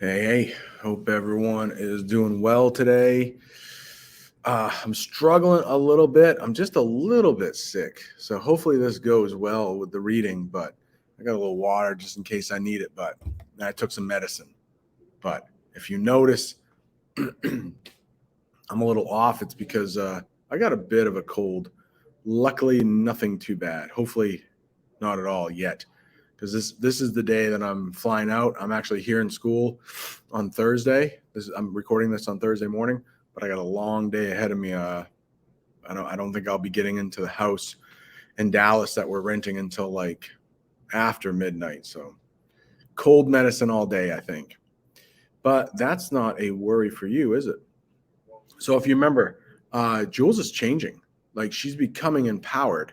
Hey, hope everyone is doing well today. I'm struggling a little bit. I'm just a little bit sick. So hopefully this goes well with the reading, but I got a little water just in case I need it, but I took some medicine. But if you notice, I'm a little off. It's because I got a bit of a cold. Luckily, nothing too bad. Hopefully, not at all yet, because this is the day that I'm flying out. I'm actually here in school on Thursday. I'm recording this on Thursday morning, but I got a long day ahead of me. I don't think I'll be getting into the house in Dallas that we're renting until like after midnight. So cold medicine all day, I think. But that's not a worry for you, is it? So if you remember, Jules is changing. Like she's becoming empowered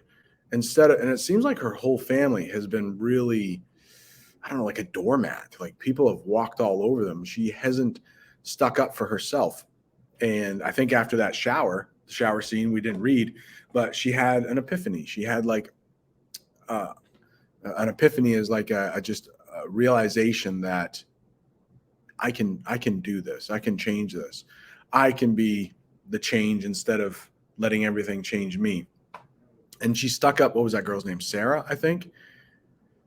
and it seems like her whole family has been really, I don't know, like a doormat. Like people have walked all over them. She hasn't stuck up for herself. And I think after that the shower scene we didn't read, but she had an epiphany. She had like uh, an epiphany is like a just a realization that I can do this. I can change this. I can be the change instead of letting everything change me. And she stuck up. What was that girl's name? Sarah, I think.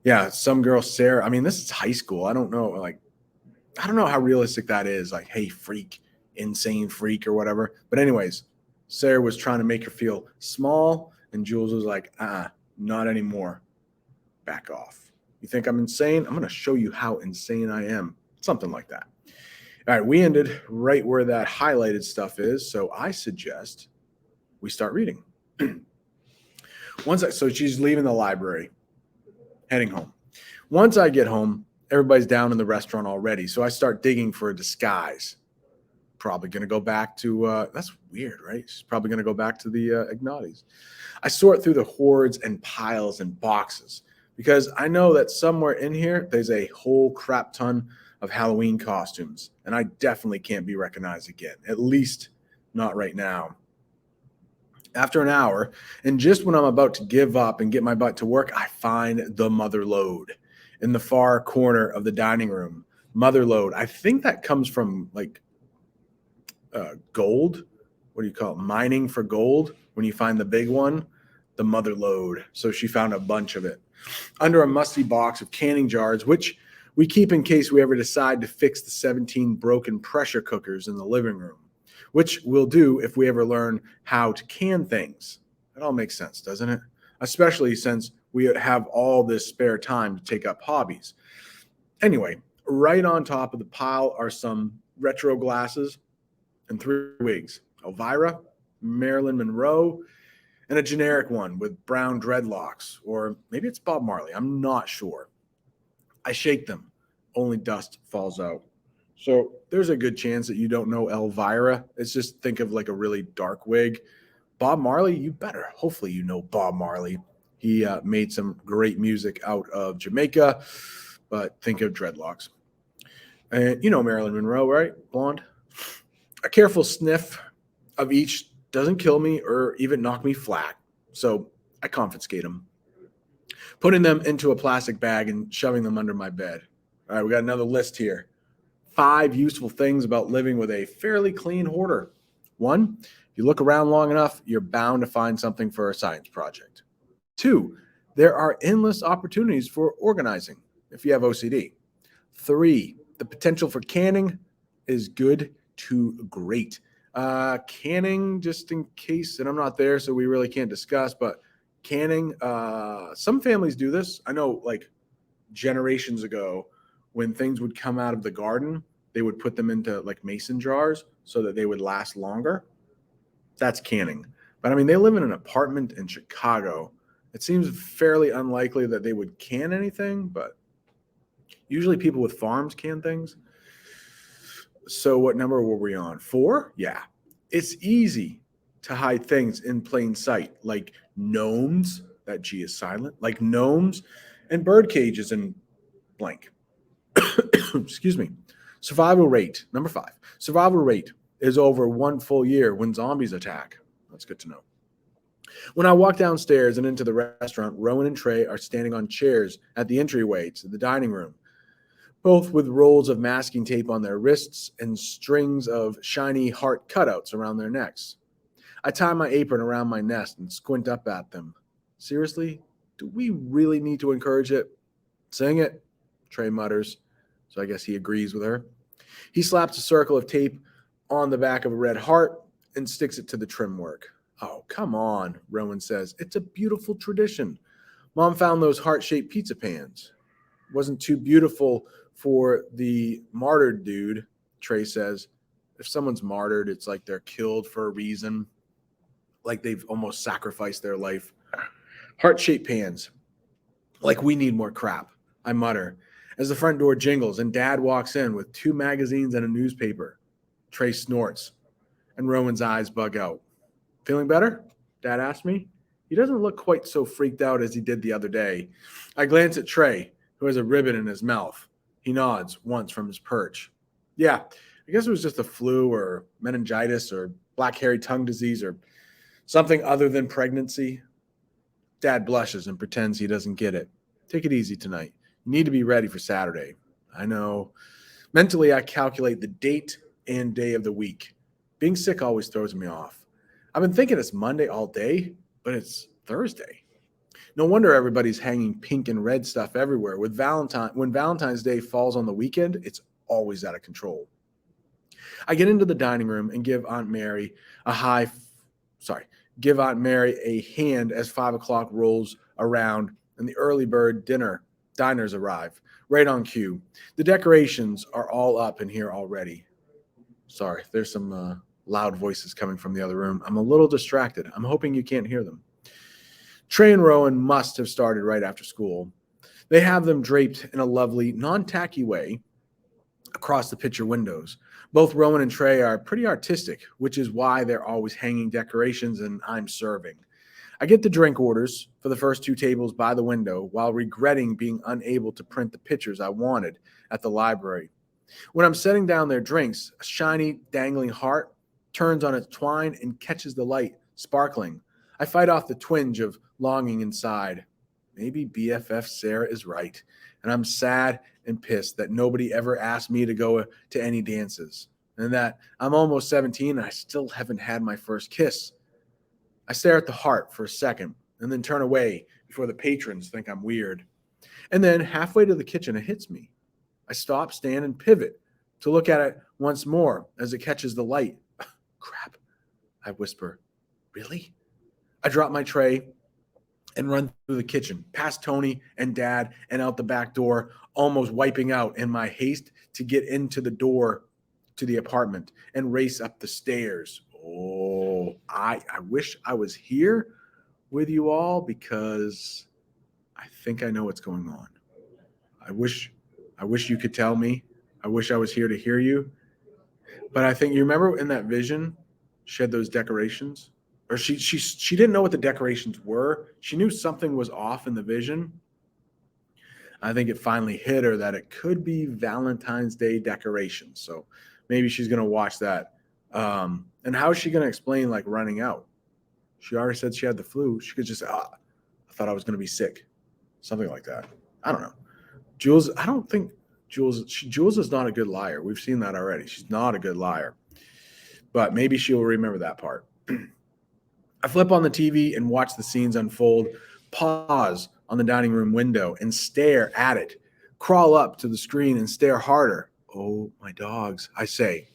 Yeah, some girl, Sarah. I mean, this is high school. I don't know. Like, I don't know how realistic that is. Like, hey, freak, insane freak, or whatever. But anyways, Sarah was trying to make her feel small, and Jules was like, not anymore. Back off. You think I'm insane? I'm gonna show you how insane I am. Something like that. All right, we ended right where that highlighted stuff is. So I suggest we start reading. So she's leaving the library, heading home. Once I get home, everybody's down in the restaurant already. So I start digging for a disguise. Probably going to go back to, that's weird, right? She's probably going to go back to the Ignatis. I sort through the hoards and piles and boxes because I know that somewhere in here, there's a whole crap ton of Halloween costumes. And I definitely can't be recognized again, at least not right now. After an hour, and just when I'm about to give up and get my butt to work, I find the mother lode in the far corner of the dining room. Mother lode. I think that comes from like gold. What do you call it? Mining for gold. When you find the big one, the mother lode. So she found a bunch of it under a musty box of canning jars, which we keep in case we ever decide to fix the 17 broken pressure cookers in the living room, which we'll do if we ever learn how to can things. It all makes sense, doesn't it? Especially since we have all this spare time to take up hobbies. Anyway, right on top of the pile are some retro glasses and three wigs: Elvira, Marilyn Monroe, and a generic one with brown dreadlocks. Or maybe it's Bob Marley. I'm not sure. I shake them. Only dust falls out. So there's a good chance that you don't know Elvira. It's just think of like a really dark wig. Bob Marley, you better. Hopefully, you know Bob Marley. He made some great music out of Jamaica, but think of dreadlocks. And you know Marilyn Monroe, right? Blonde. A careful sniff of each doesn't kill me or even knock me flat. So I confiscate them, putting them into a plastic bag and shoving them under my bed. All right, we got another list here. 5 useful things about living with a fairly clean hoarder. 1, if you look around long enough, you're bound to find something for a science project. 2, there are endless opportunities for organizing if you have OCD. 3, the potential for canning is good to great. Canning, just in case, and I'm not there, so we really can't discuss, but canning, some families do this. I know, like, generations ago, when things would come out of the garden, they would put them into like mason jars so that they would last longer. That's canning. But I mean, they live in an apartment in Chicago. It seems fairly unlikely that they would can anything, but usually people with farms can things. So what number were we on? 4? Yeah. It's easy to hide things in plain sight, like gnomes. That G is silent, like gnomes and bird cages and blank. Excuse me. Survival rate, number 5. Survival rate is over 1 full year when zombies attack. That's good to know. When I walk downstairs and into the restaurant, Rowan and Trey are standing on chairs at the entryway to the dining room. both with rolls of masking tape on their wrists and strings of shiny heart cutouts around their necks. I tie my apron around my nest and squint up at them. Seriously? Do we really need to encourage it? Sing it, Trey mutters, so I guess he agrees with her. He slaps a circle of tape on the back of a red heart and sticks it to the trim work. Oh, come on, Rowan says. It's a beautiful tradition. Mom found those heart-shaped pizza pans. Wasn't too beautiful for the martyred dude, Trey says. If someone's martyred, it's like they're killed for a reason, like they've almost sacrificed their life. Heart-shaped pans. Like we need more crap, I mutter, as the front door jingles and Dad walks in with 2 magazines and a newspaper. Trey snorts, and Rowan's eyes bug out. Feeling better? Dad asked me. He doesn't look quite so freaked out as he did the other day. I glance at Trey, who has a ribbon in his mouth. He nods once from his perch. Yeah, I guess it was just a flu or meningitis or black hairy tongue disease or something other than pregnancy. Dad blushes and pretends he doesn't get it. Take it easy tonight. You need to be ready for Saturday. I know. Mentally, I calculate the date and day of the week. Being sick always throws me off. I've been thinking it's Monday all day, but it's Thursday. No wonder everybody's hanging pink and red stuff everywhere. When Valentine's Day falls on the weekend, it's always out of control. I get into the dining room and give Aunt Mary a hand as 5 o'clock rolls around and the early bird diners arrive, right on cue. The decorations are all up in here already. Sorry, there's some loud voices coming from the other room. I'm a little distracted. I'm hoping you can't hear them. Trey and Rowan must have started right after school. They have them draped in a lovely, non-tacky way across the picture windows. Both Rowan and Trey are pretty artistic, which is why they're always hanging decorations and I'm serving. I get the drink orders for the first 2 tables by the window while regretting being unable to print the pictures I wanted at the library. When I'm setting down their drinks, a shiny, dangling heart turns on its twine and catches the light, sparkling. I fight off the twinge of longing inside. Maybe BFF Sarah is right, and I'm sad and pissed that nobody ever asked me to go to any dances, and that I'm almost 17 and I still haven't had my first kiss. I stare at the heart for a second and then turn away before the patrons think I'm weird. And then halfway to the kitchen, it hits me. I stop, stand, and pivot to look at it once more as it catches the light. Crap, I whisper. Really? I drop my tray and run through the kitchen, past Tony and Dad and out the back door, almost wiping out in my haste to get into the door to the apartment and race up the stairs. Oh, I wish I was here with you all because I think I know what's going on. I wish you could tell me. I wish I was here to hear you. But I think you remember in that vision, she had those decorations, or she didn't know what the decorations were. She knew something was off in the vision. I think it finally hit her that it could be Valentine's Day decorations. So maybe she's going to watch that. And how is she going to explain like running out? She already said she had the flu. She could just, I thought I was going to be sick. Something like that. I don't know. Jules, I don't think Jules is not a good liar. We've seen that already. She's not a good liar. But maybe she'll remember that part. I flip on the TV and watch the scenes unfold, pause on the dining room window and stare at it, crawl up to the screen and stare harder. Oh, my dogs, I say.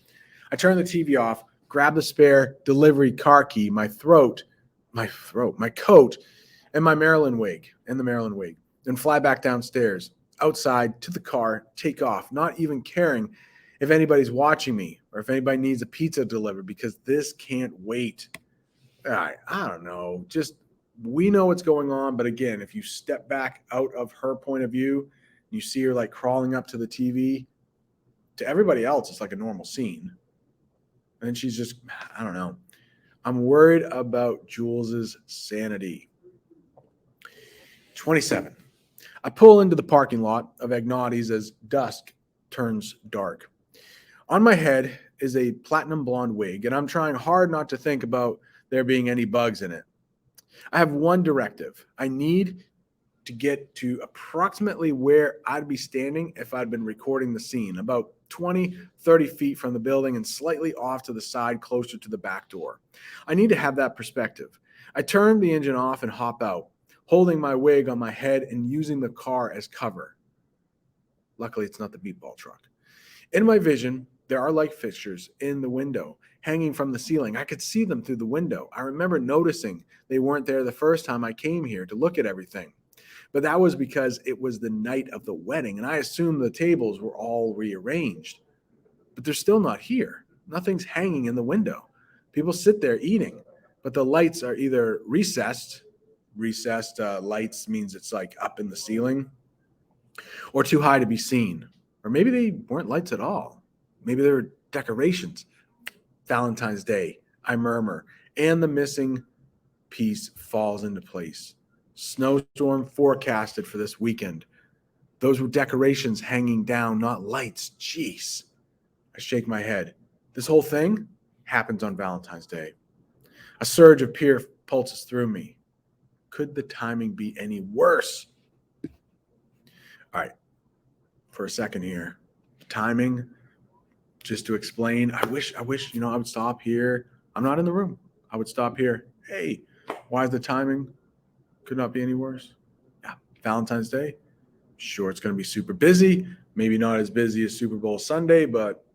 I turn the TV off, grab the spare delivery car key, my coat, and my Maryland wig, and fly back downstairs, outside to the car, take off, not even caring if anybody's watching me or if anybody needs a pizza delivered because this can't wait. I don't know. Just we know what's going on. But again, if you step back out of her point of view, you see her like crawling up to the TV. To everybody else, it's like a normal scene. And she's just, I don't know. I'm worried about Jules's sanity. 27. I pull into the parking lot of Agnotti's as dusk turns dark. On my head is a platinum blonde wig, and I'm trying hard not to think about there being any bugs in it. I have one directive. I need to get to approximately where I'd be standing if I'd been recording the scene, about 20, 30 feet from the building and slightly off to the side closer to the back door. I need to have that perspective. I turn the engine off and hop out, holding my wig on my head and using the car as cover. Luckily, it's not the meatball truck. In my vision, there are light fixtures in the window, hanging from the ceiling. I could see them through the window. I remember noticing they weren't there the first time I came here to look at everything. But that was because it was the night of the wedding, and I assumed the tables were all rearranged. But they're still not here. Nothing's hanging in the window. People sit there eating, but the lights are either recessed. Recessed lights means it's like up in the ceiling, or too high to be seen. Or maybe they weren't lights at all. Maybe they were decorations. Valentine's Day, I murmur, and the missing piece falls into place. Snowstorm forecasted for this weekend. Those were decorations hanging down, not lights. Jeez. I shake my head. This whole thing happens on Valentine's Day. A surge of fear pulses through me. Could the timing be any worse? All right. For a second here. Timing, just to explain. I wish, I would stop here. I'm not in the room. I would stop here. Hey, why is the timing could not be any worse? Yeah, Valentine's Day. Sure, it's going to be super busy. Maybe not as busy as Super Bowl Sunday, but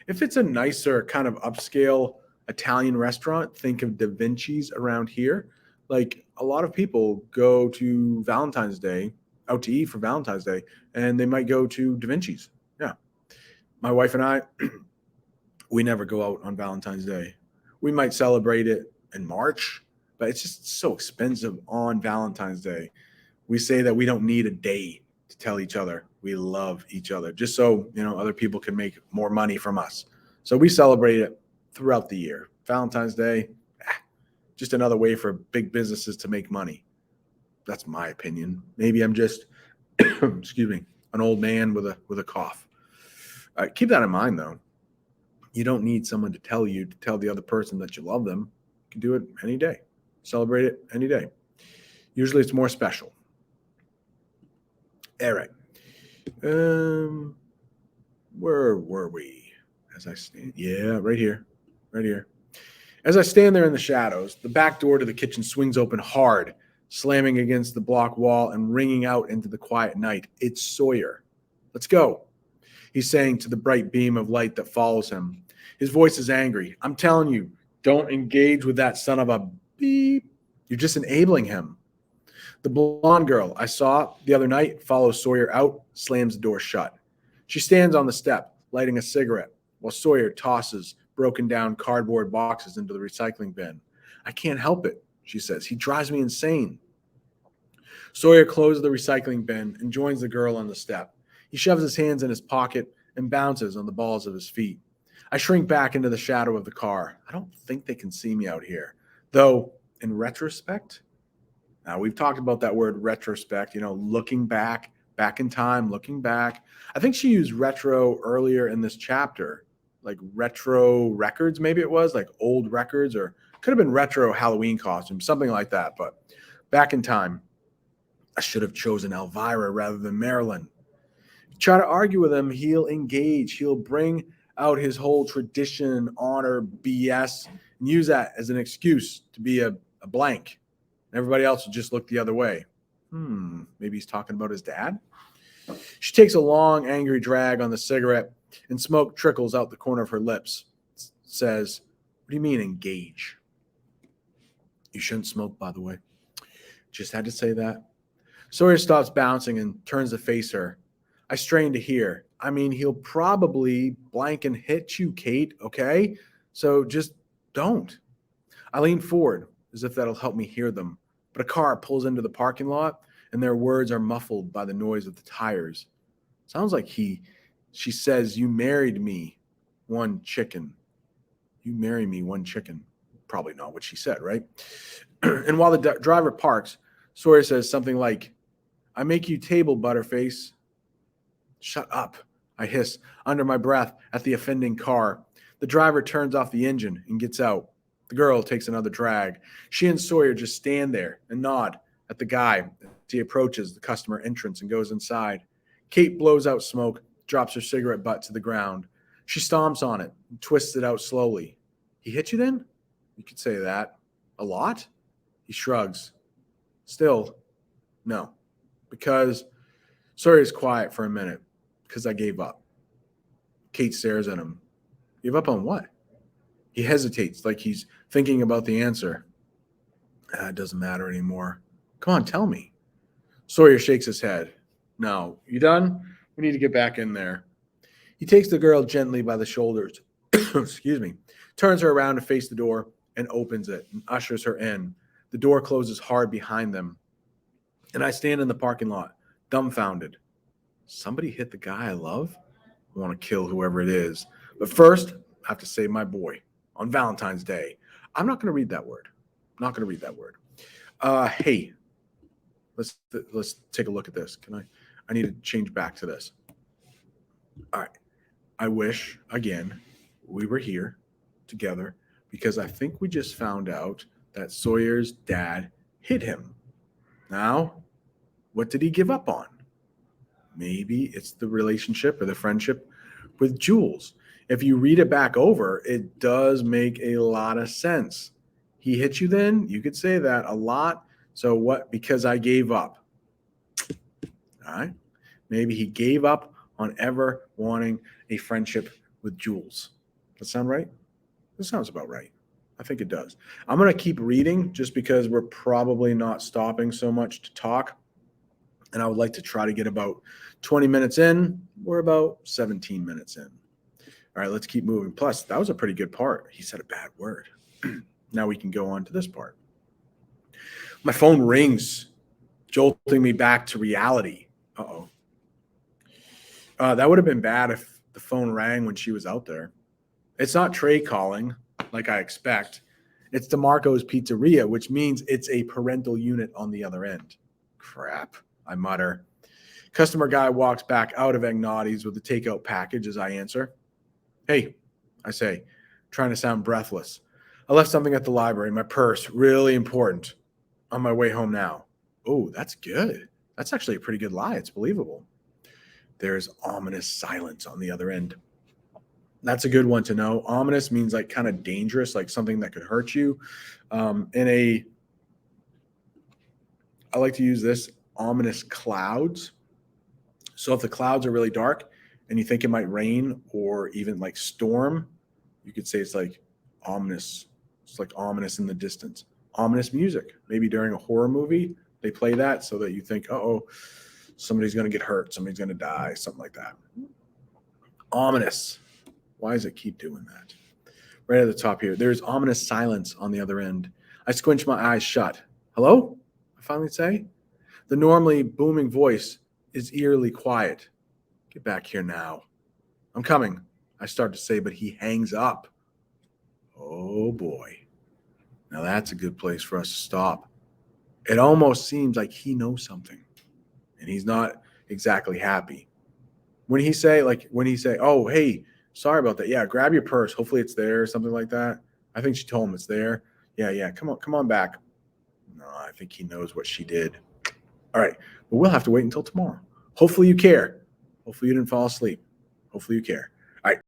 if it's a nicer kind of upscale Italian restaurant, think of Da Vinci's around here. Like a lot of people go to Valentine's Day, out to eat for Valentine's Day, and they might go to Da Vinci's. Yeah. My wife and I, we never go out on Valentine's Day. We might celebrate it in March, but it's just so expensive on Valentine's Day. We say that we don't need a day to tell each other we love each other, just so, other people can make more money from us. So we celebrate it throughout the year. Valentine's Day, just another way for big businesses to make money. That's my opinion. Maybe I'm just, excuse me, an old man with a cough. Keep that in mind, though. You don't need someone to tell the other person that you love them. You can do it any day. Celebrate it any day. Usually it's more special. All right. Where were we? As I stand, right here. As I stand there in the shadows, the back door to the kitchen swings open hard, slamming against the block wall and ringing out into the quiet night. It's Sawyer. Let's go, he's saying to the bright beam of light that follows him. His voice is angry. I'm telling you, don't engage with that son of a beep. You're just enabling him. The blonde girl I saw the other night follows Sawyer out, slams the door shut. She stands on the step, lighting a cigarette, while Sawyer tosses broken down cardboard boxes into the recycling bin. I can't help it, she says. He drives me insane. Sawyer closes the recycling bin and joins the girl on the step. He shoves his hands in his pocket and bounces on the balls of his feet. I shrink back into the shadow of the car. I don't think they can see me out here. Though, in retrospect, now we've talked about that word retrospect, looking back in time, looking back. I think she used retro earlier in this chapter, like retro records, maybe it was, like old records, or could have been retro Halloween costumes, something like that. But back in time, I should have chosen Elvira rather than Marilyn. Try to argue with him, he'll engage. He'll bring out his whole tradition, honor, BS, and use that as an excuse to be a blank. And everybody else will just look the other way. Maybe he's talking about his dad? She takes a long, angry drag on the cigarette, and smoke trickles out the corner of her lips. Says, what do you mean, engage? You shouldn't smoke, by the way. Just had to say that. Sawyer stops bouncing and turns to face her. I strain to hear. I mean, he'll probably blank and hit you, Kate, okay? So just don't. I lean forward as if that'll help me hear them, but a car pulls into the parking lot and their words are muffled by the noise of the tires. Sounds like she says, you married me, one chicken. You marry me, one chicken. Probably not what she said, right? And while the driver parks, Sawyer says something like, I make you table, Butterface. Shut up, I hiss under my breath at the offending car. The driver turns off the engine and gets out. The girl takes another drag. She and Sawyer just stand there and nod at the guy as he approaches the customer entrance and goes inside. Kate blows out smoke, drops her cigarette butt to the ground. She stomps on it and twists it out slowly. He hit you then? You could say that. A lot? He shrugs. Still, no. Because Sawyer is quiet for a minute. Because I gave up. Kate stares at him. Give up on what? He hesitates like he's thinking about the answer. It doesn't matter anymore. Come on, tell me. Sawyer shakes his head. No. You done? We need to get back in there. He takes the girl gently by the shoulders, excuse me, turns her around to face the door and opens it and ushers her in. The door closes hard behind them. And I stand in the parking lot, dumbfounded. Somebody hit the guy I love? I want to kill whoever it is. But first, I have to save my boy on Valentine's Day. I'm not going to read that word. I'm not going to read that word. Hey, let's take a look at this. I need to change back to this. All right. I wish, again, we were here together because I think we just found out that Sawyer's dad hit him. Now, what did he give up on? Maybe it's the relationship or the friendship with Jules. If you read it back over, it does make a lot of sense. He hit you then? You could say that a lot. So what? Because I gave up. All right. Maybe he gave up on ever wanting a friendship with Jules. Does that sound right? That sounds about right. I think it does. I'm going to keep reading just because we're probably not stopping so much to talk. And I would like to try to get about 20 minutes in. We're about 17 minutes in. All right, let's keep moving. Plus, that was a pretty good part. He said a bad word. Now we can go on to this part. My phone rings, jolting me back to reality. Uh-oh. That would have been bad if the phone rang when she was out there. It's not Trey calling, like I expect. It's DeMarco's Pizzeria, which means it's a parental unit on the other end. Crap, I mutter. Customer guy walks back out of Agnotti's with the takeout package as I answer. Hey, I say, trying to sound breathless. I left something at the library, my purse, really important. On my way home now. Oh, that's good. That's actually a pretty good lie. It's believable. There's ominous silence on the other end. That's a good one to know. Ominous means like kind of dangerous, like something that could hurt you. I like to use this, ominous clouds. So if the clouds are really dark and you think it might rain or even like storm, you could say it's like ominous. It's like ominous in the distance. Ominous music. Maybe during a horror movie, they play that so that you think, uh-oh, somebody's going to get hurt. Somebody's going to die. Something like that. Ominous. Why does it keep doing that? Right at the top here. There's ominous silence on the other end. I squinch my eyes shut. Hello? I finally say. The normally booming voice is eerily quiet. Get back here now. I'm coming, I start to say, but he hangs up. Oh, boy. Now that's a good place for us to stop. It almost seems like he knows something, and he's not exactly happy. When he say, oh, hey, sorry about that. Yeah, grab your purse. Hopefully it's there or something like that. I think she told him it's there. Yeah. Come on back. No, I think he knows what she did. All right. But we'll have to wait until tomorrow. Hopefully you care. Hopefully you didn't fall asleep. Hopefully you care. All right.